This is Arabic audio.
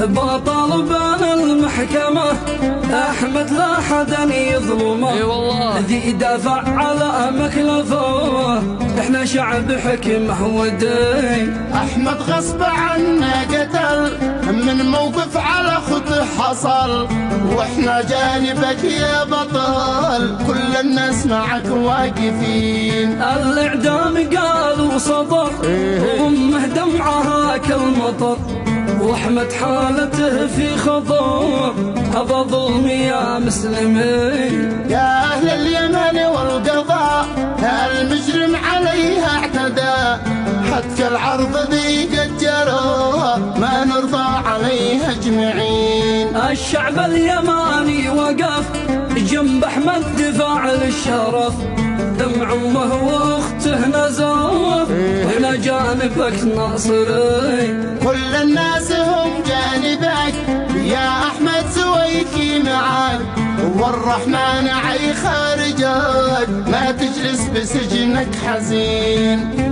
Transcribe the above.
بطل بين المحكمة أحمد لا حدا يظلمه. اي والله ذي دافع على مكلفه، احنا شعب حكمه ودين. أحمد غصب عنه قتل من موقف على خطه حصل، واحنا جانبك يا بطل كل الناس معك واقفين. الإعدام قالوا صدر وأمه دمعها كالمطر، وأحمد حالته في خطر، هذا ظلم يا مسلمين. يا أهل اليمن والقضاء المجرم عليها اعتدى، حتى العرض ذي قد جرى ما نرضى عليه اجمعين. الشعب اليماني وقف جنب أحمد دفاع للشرف، دمع أمه وأخته نزف، وإحنا جانبك ناصرين. كل الناس هم جانبك يا أحمد سويكي معاك، والرحمن عي خارجك ما تجلس بسجنك حزين.